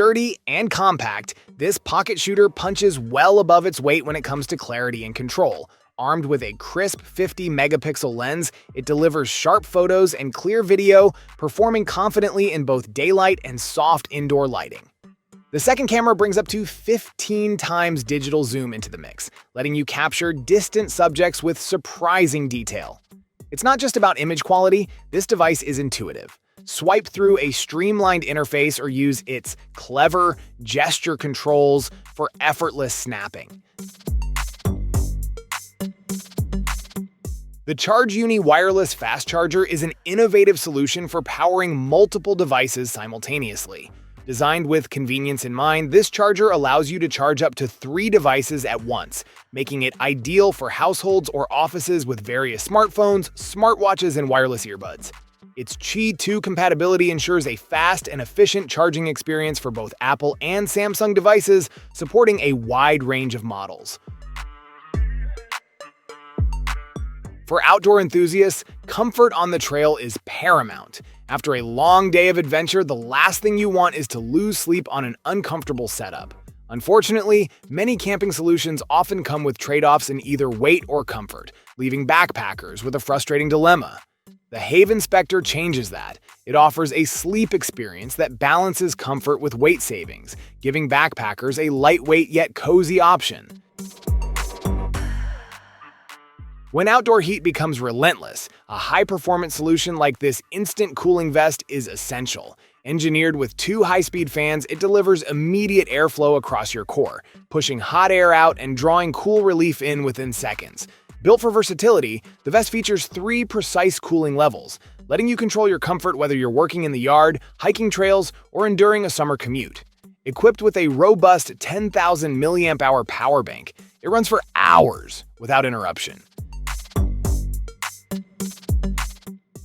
Sturdy and compact, this pocket shooter punches well above its weight when it comes to clarity and control. Armed with a crisp 50-megapixel lens, it delivers sharp photos and clear video, performing confidently in both daylight and soft indoor lighting. The second camera brings up to 15 times digital zoom into the mix, letting you capture distant subjects with surprising detail. It's not just about image quality, this device is intuitive. Swipe through a streamlined interface or use its clever gesture controls for effortless snapping. The ChargeUni wireless fast charger is an innovative solution for powering multiple devices simultaneously. Designed with convenience in mind, this charger allows you to charge up to 3 devices at once, making it ideal for households or offices with various smartphones, smartwatches, and wireless earbuds. Its Qi 2 compatibility ensures a fast and efficient charging experience for both Apple and Samsung devices, supporting a wide range of models. For outdoor enthusiasts, comfort on the trail is paramount. After a long day of adventure, the last thing you want is to lose sleep on an uncomfortable setup. Unfortunately, many camping solutions often come with trade-offs in either weight or comfort, leaving backpackers with a frustrating dilemma. The Haven Spectre changes that. It offers a sleep experience that balances comfort with weight savings, giving backpackers a lightweight yet cozy option. When outdoor heat becomes relentless, a high-performance solution like this instant cooling vest is essential. Engineered with 2 high-speed fans, it delivers immediate airflow across your core, pushing hot air out and drawing cool relief in within seconds. Built for versatility, the vest features 3 precise cooling levels, letting you control your comfort whether you're working in the yard, hiking trails, or enduring a summer commute. Equipped with a robust 10,000 mAh power bank, it runs for hours without interruption.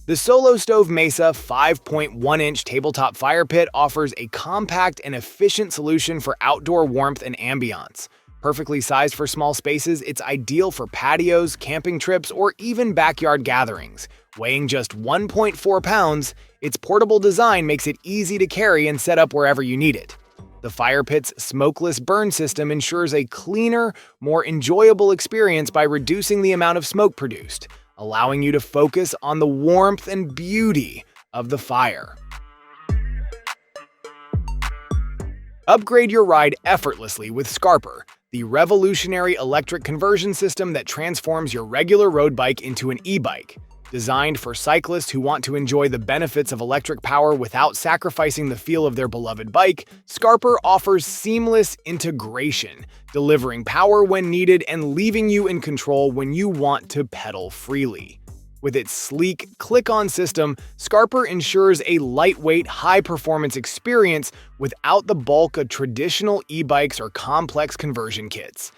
The Solo Stove Mesa 5.1-inch tabletop fire pit offers a compact and efficient solution for outdoor warmth and ambiance. Perfectly sized for small spaces, it's ideal for patios, camping trips, or even backyard gatherings. Weighing just 1.4 pounds, its portable design makes it easy to carry and set up wherever you need it. The fire pit's smokeless burn system ensures a cleaner, more enjoyable experience by reducing the amount of smoke produced, allowing you to focus on the warmth and beauty of the fire. Upgrade your ride effortlessly with Scarper, the revolutionary electric conversion system that transforms your regular road bike into an e-bike. Designed for cyclists who want to enjoy the benefits of electric power without sacrificing the feel of their beloved bike, Scarper offers seamless integration, delivering power when needed and leaving you in control when you want to pedal freely. With its sleek, click-on system, Scarper ensures a lightweight, high-performance experience without the bulk of traditional e-bikes or complex conversion kits.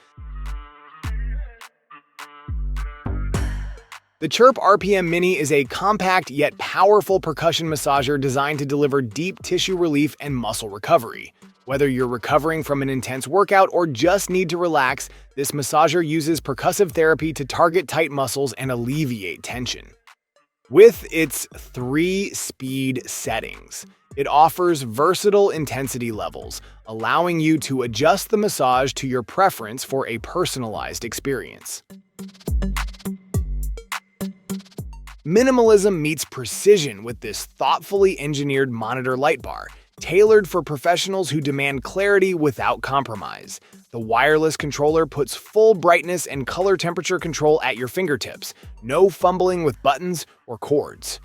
The Chirp RPM Mini is a compact yet powerful percussion massager designed to deliver deep tissue relief and muscle recovery. Whether you're recovering from an intense workout or just need to relax, this massager uses percussive therapy to target tight muscles and alleviate tension. With its 3-speed settings, it offers versatile intensity levels, allowing you to adjust the massage to your preference for a personalized experience. Minimalism meets precision with this thoughtfully engineered monitor light bar, tailored for professionals who demand clarity without compromise. The wireless controller puts full brightness and color temperature control at your fingertips, no fumbling with buttons or cords.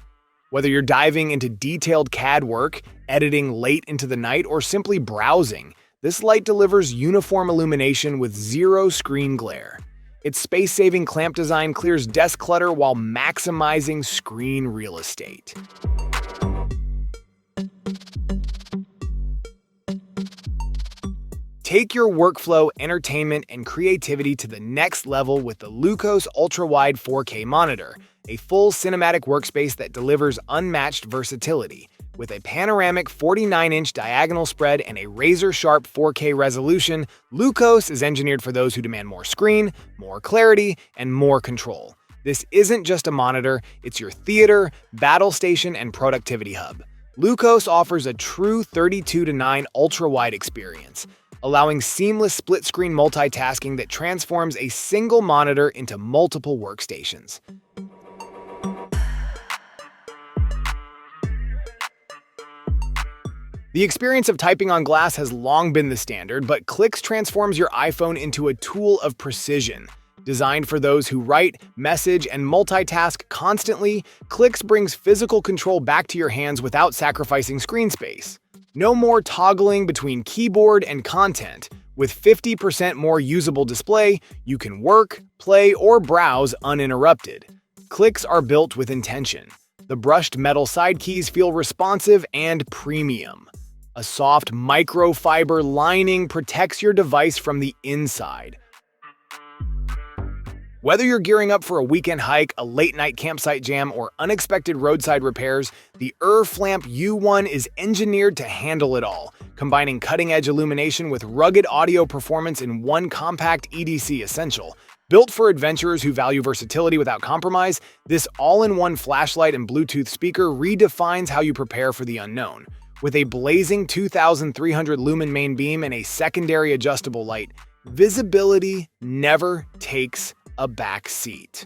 Whether you're diving into detailed CAD work, editing late into the night, or simply browsing, this light delivers uniform illumination with zero screen glare. Its space-saving clamp design clears desk clutter while maximizing screen real estate. Take your workflow, entertainment, and creativity to the next level with the Lucos Ultrawide 4K monitor, a full cinematic workspace that delivers unmatched versatility. With a panoramic 49-inch diagonal spread and a razor-sharp 4K resolution, Lucos is engineered for those who demand more screen, more clarity, and more control. This isn't just a monitor, it's your theater, battle station, and productivity hub. Lucos offers a true 32:9 ultra-wide experience, allowing seamless split-screen multitasking that transforms a single monitor into multiple workstations. The experience of typing on glass has long been the standard, but Clicks transforms your iPhone into a tool of precision. Designed for those who write, message, and multitask constantly, Clicks brings physical control back to your hands without sacrificing screen space. No more toggling between keyboard and content. With 50% more usable display, you can work, play, or browse uninterrupted. Clicks are built with intention. The brushed metal side keys feel responsive and premium. A soft microfiber lining protects your device from the inside. Whether you're gearing up for a weekend hike, a late-night campsite jam, or unexpected roadside repairs, the Flamp U1 is engineered to handle it all, combining cutting-edge illumination with rugged audio performance in one compact EDC essential. Built for adventurers who value versatility without compromise, this all-in-one flashlight and Bluetooth speaker redefines how you prepare for the unknown. With a blazing 2,300 lumen main beam and a secondary adjustable light, visibility never takes a back seat.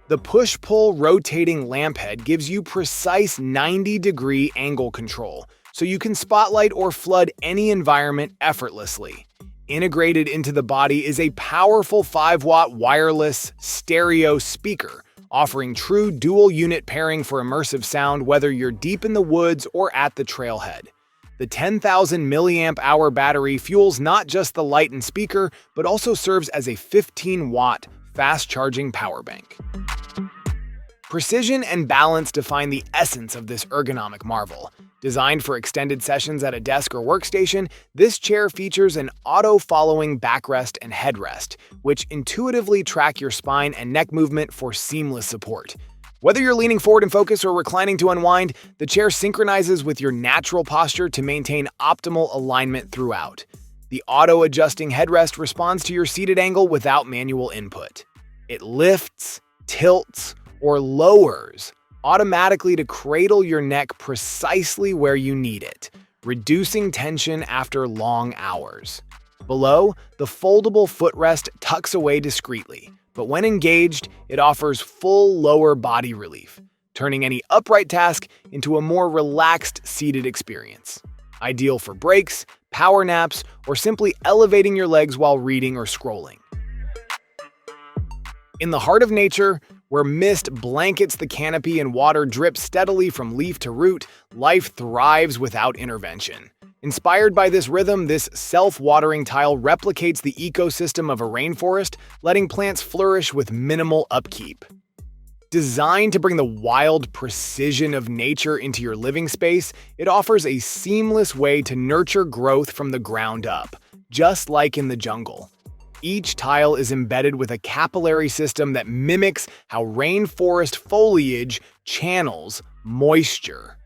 The push-pull rotating lamp head gives you precise 90-degree angle control, so you can spotlight or flood any environment effortlessly. Integrated into the body is a powerful 5-watt wireless stereo speaker, offering true dual-unit pairing for immersive sound whether you're deep in the woods or at the trailhead. The 10,000 milliamp-hour battery fuels not just the light and speaker, but also serves as a 15-watt fast-charging power bank. Precision and balance define the essence of this ergonomic marvel. Designed for extended sessions at a desk or workstation, this chair features an auto-following backrest and headrest, which intuitively track your spine and neck movement for seamless support. Whether you're leaning forward in focus or reclining to unwind, the chair synchronizes with your natural posture to maintain optimal alignment throughout. The auto-adjusting headrest responds to your seated angle without manual input. It lifts, tilts, or lowers automatically to cradle your neck precisely where you need it, reducing tension after long hours. Below, the foldable footrest tucks away discreetly, but when engaged, it offers full lower body relief, turning any upright task into a more relaxed seated experience. Ideal for breaks, power naps, or simply elevating your legs while reading or scrolling. In the heart of nature, where mist blankets the canopy and water drips steadily from leaf to root, life thrives without intervention. Inspired by this rhythm, this self-watering tile replicates the ecosystem of a rainforest, letting plants flourish with minimal upkeep. Designed to bring the wild precision of nature into your living space, it offers a seamless way to nurture growth from the ground up, just like in the jungle. Each tile is embedded with a capillary system that mimics how rainforest foliage channels moisture.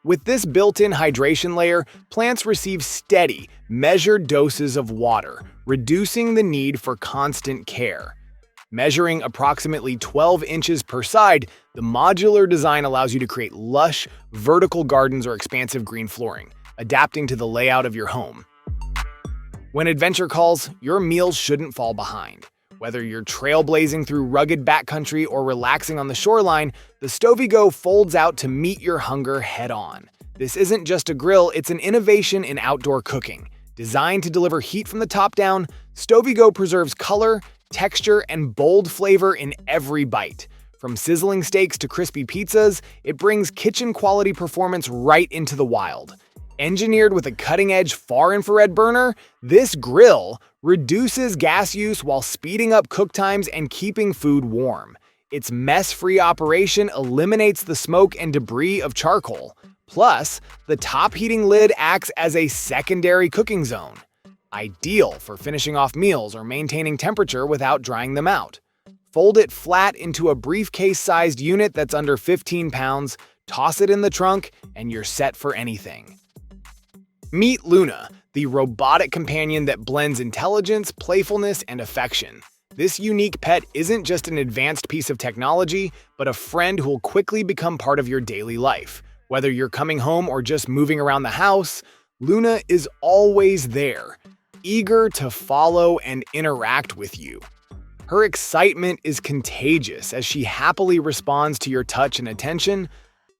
With this built-in hydration layer, plants receive steady, measured doses of water, reducing the need for constant care. Measuring approximately 12 inches per side, the modular design allows you to create lush, vertical gardens or expansive green flooring, adapting to the layout of your home. When adventure calls, your meals shouldn't fall behind. Whether you're trailblazing through rugged backcountry or relaxing on the shoreline, the Stovy Go folds out to meet your hunger head-on. This isn't just a grill, it's an innovation in outdoor cooking. Designed to deliver heat from the top down, Stovy Go preserves color, texture, and bold flavor in every bite. From sizzling steaks to crispy pizzas, it brings kitchen-quality performance right into the wild. Engineered with a cutting-edge far-infrared burner, this grill reduces gas use while speeding up cook times and keeping food warm. Its mess-free operation eliminates the smoke and debris of charcoal. Plus, the top heating lid acts as a secondary cooking zone, ideal for finishing off meals or maintaining temperature without drying them out. Fold it flat into a briefcase-sized unit that's under 15 pounds, toss it in the trunk, and you're set for anything. Meet Luna, the robotic companion that blends intelligence, playfulness, and affection. This unique pet isn't just an advanced piece of technology, but a friend who'll quickly become part of your daily life. Whether you're coming home or just moving around the house, Luna is always there, eager to follow and interact with you. Her excitement is contagious as she happily responds to your touch and attention.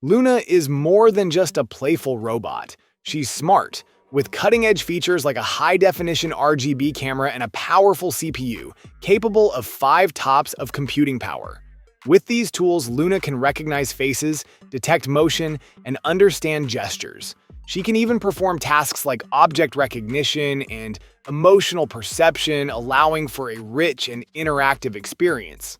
Luna is more than just a playful robot. She's smart, with cutting-edge features like a high-definition RGB camera and a powerful CPU, capable of 5 TOPS of computing power. With these tools, Luna can recognize faces, detect motion, and understand gestures. She can even perform tasks like object recognition and emotional perception, allowing for a rich and interactive experience.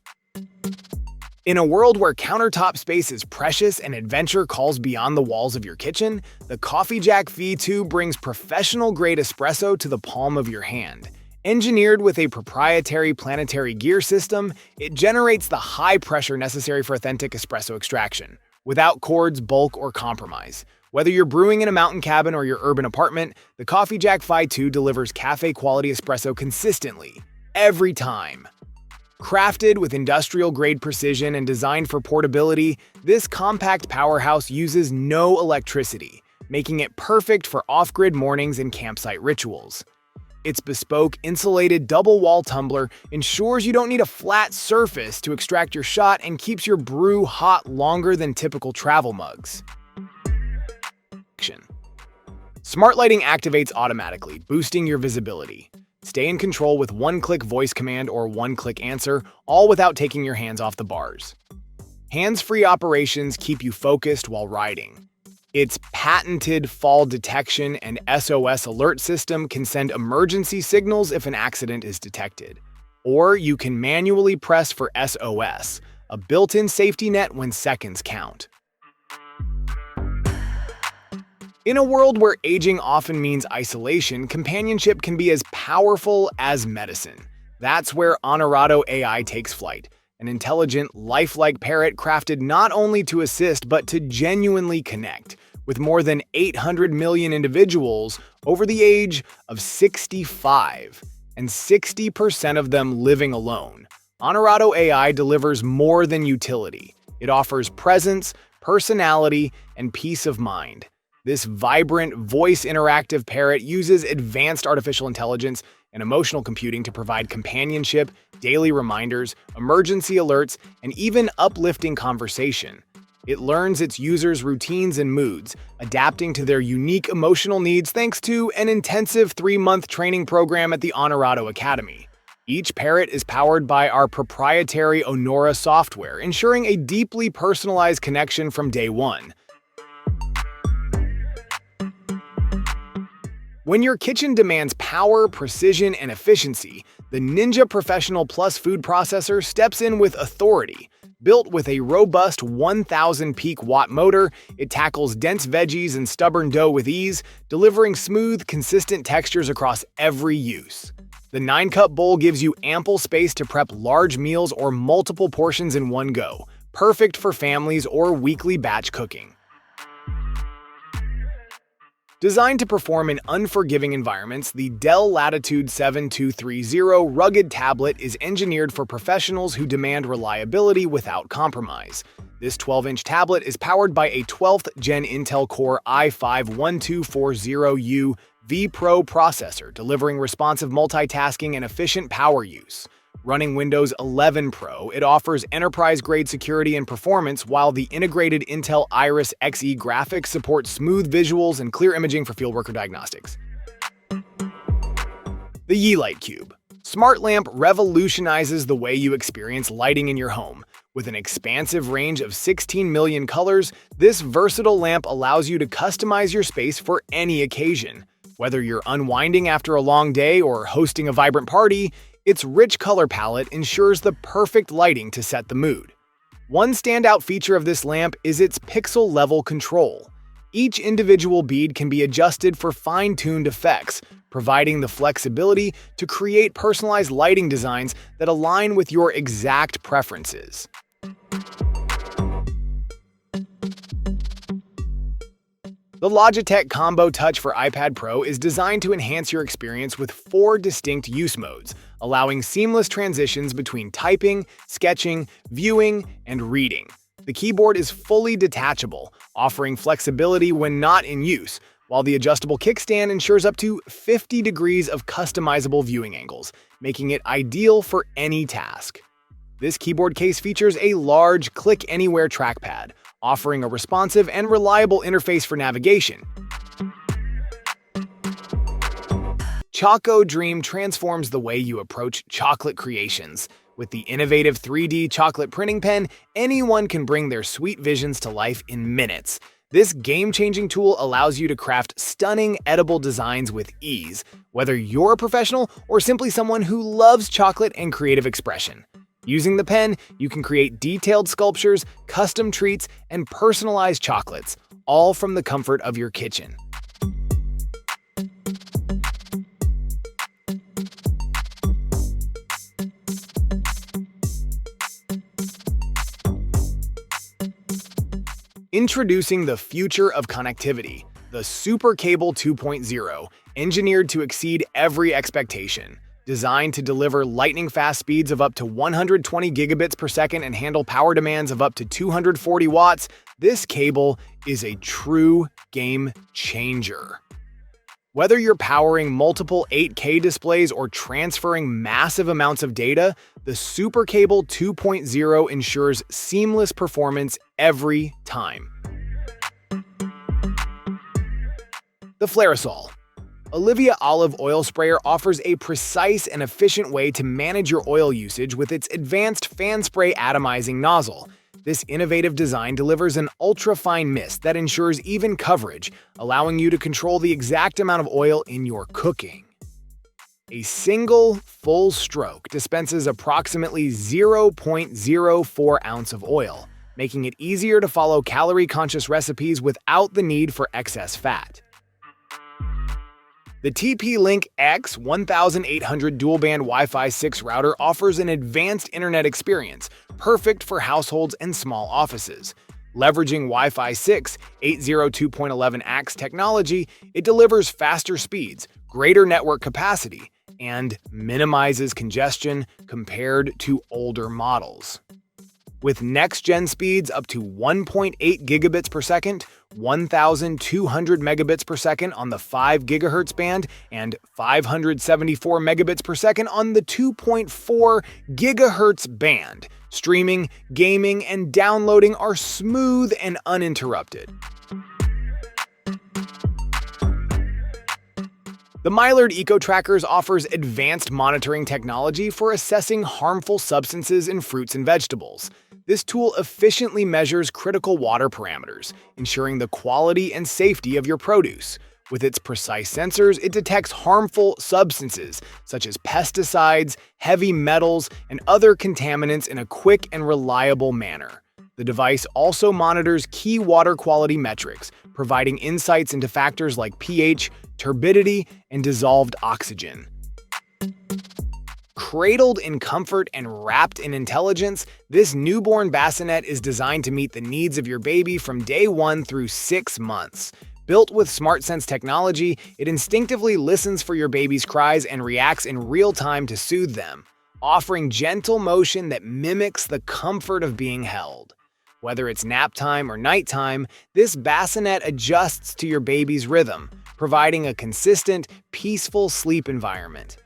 In a world where countertop space is precious and adventure calls beyond the walls of your kitchen, the Coffee Jack V2 brings professional-grade espresso to the palm of your hand. Engineered with a proprietary planetary gear system, it generates the high pressure necessary for authentic espresso extraction, without cords, bulk, or compromise. Whether you're brewing in a mountain cabin or your urban apartment, the Coffee Jack V2 delivers cafe-quality espresso consistently, every time. Crafted with industrial-grade precision and designed for portability, this compact powerhouse uses no electricity, making it perfect for off-grid mornings and campsite rituals. Its bespoke, insulated double-wall tumbler ensures you don't need a flat surface to extract your shot and keeps your brew hot longer than typical travel mugs. Smart lighting activates automatically, boosting your visibility. Stay in control with one-click voice command or one-click answer, all without taking your hands off the bars. Hands-free operations keep you focused while riding. Its patented fall detection and SOS alert system can send emergency signals if an accident is detected. Or you can manually press for SOS, a built-in safety net when seconds count. In a world where aging often means isolation, companionship can be as powerful as medicine. That's where Honorado AI takes flight, an intelligent, lifelike parrot crafted not only to assist but to genuinely connect. With more than 800 million individuals over the age of 65, and 60% of them living alone, Honorado AI delivers more than utility. It offers presence, personality, and peace of mind. This vibrant, voice-interactive parrot uses advanced artificial intelligence and emotional computing to provide companionship, daily reminders, emergency alerts, and even uplifting conversation. It learns its users' routines and moods, adapting to their unique emotional needs thanks to an intensive 3-month training program at the Honorado Academy. Each parrot is powered by our proprietary Honora software, ensuring a deeply personalized connection from day one. When your kitchen demands power, precision, and efficiency, the Ninja Professional Plus food processor steps in with authority. Built with a robust 1,000 peak watt motor, it tackles dense veggies and stubborn dough with ease, delivering smooth, consistent textures across every use. The 9-cup bowl gives you ample space to prep large meals or multiple portions in one go, perfect for families or weekly batch cooking. Designed to perform in unforgiving environments, the Dell Latitude 7230 rugged tablet is engineered for professionals who demand reliability without compromise. This 12-inch tablet is powered by a 12th Gen Intel Core i5-1240U V-Pro processor, delivering responsive multitasking and efficient power use. Running Windows 11 Pro, it offers enterprise-grade security and performance, while the integrated Intel Iris Xe graphics support smooth visuals and clear imaging for fieldworker diagnostics. The Yeite Cube. Smart Lamp revolutionizes the way you experience lighting in your home. With an expansive range of 16 million colors, this versatile lamp allows you to customize your space for any occasion. Whether you're unwinding after a long day or hosting a vibrant party, its rich color palette ensures the perfect lighting to set the mood. One standout feature of this lamp is its pixel-level control. Each individual bead can be adjusted for fine-tuned effects, providing the flexibility to create personalized lighting designs that align with your exact preferences. The Logitech Combo Touch for iPad Pro is designed to enhance your experience with 4 distinct use modes, allowing seamless transitions between typing, sketching, viewing, and reading. The keyboard is fully detachable, offering flexibility when not in use, while the adjustable kickstand ensures up to 50 degrees of customizable viewing angles, making it ideal for any task. This keyboard case features a large click-anywhere trackpad, offering a responsive and reliable interface for navigation. Choco Dream transforms the way you approach chocolate creations. With the innovative 3D chocolate printing pen, anyone can bring their sweet visions to life in minutes. This game-changing tool allows you to craft stunning, edible designs with ease, whether you're a professional or simply someone who loves chocolate and creative expression. Using the pen, you can create detailed sculptures, custom treats, and personalized chocolates, all from the comfort of your kitchen. Introducing the future of connectivity, the SuperCable 2.0, engineered to exceed every expectation. Designed to deliver lightning-fast speeds of up to 120 gigabits per second and handle power demands of up to 240 watts, this cable is a true game changer. Whether you're powering multiple 8K displays or transferring massive amounts of data, the SuperCable 2.0 ensures seamless performance every time. The Flarissol. Olivia olive oil sprayer offers a precise and efficient way to manage your oil usage with its advanced fan spray atomizing nozzle. This innovative design delivers an ultra-fine mist that ensures even coverage, allowing you to control the exact amount of oil in your cooking. A single, full stroke dispenses approximately 0.04 ounce of oil, making it easier to follow calorie-conscious recipes without the need for excess fat. The TPLink X 1800 dual-band Wi-Fi 6 router offers an advanced internet experience, perfect for households and small offices. Leveraging Wi-Fi 6 802.11ax technology, it delivers faster speeds, greater network capacity, and minimizes congestion compared to older models. With next-gen speeds up to 1.8 gigabits per second, 1,200 megabits per second on the 5 gigahertz band, and 574 megabits per second on the 2.4 gigahertz band, streaming, gaming, and downloading are smooth and uninterrupted. The Maillard Eco-Trackers offers advanced monitoring technology for assessing harmful substances in fruits and vegetables. This tool efficiently measures critical water parameters, ensuring the quality and safety of your produce. With its precise sensors, it detects harmful substances such as pesticides, heavy metals, and other contaminants in a quick and reliable manner. The device also monitors key water quality metrics, providing insights into factors like pH, turbidity, and dissolved oxygen. Cradled in comfort and wrapped in intelligence, this newborn bassinet is designed to meet the needs of your baby from day 1 through 6 months. Built with SmartSense technology, it instinctively listens for your baby's cries and reacts in real time to soothe them, offering gentle motion that mimics the comfort of being held. Whether it's nap time or nighttime, this bassinet adjusts to your baby's rhythm, providing a consistent, peaceful sleep environment.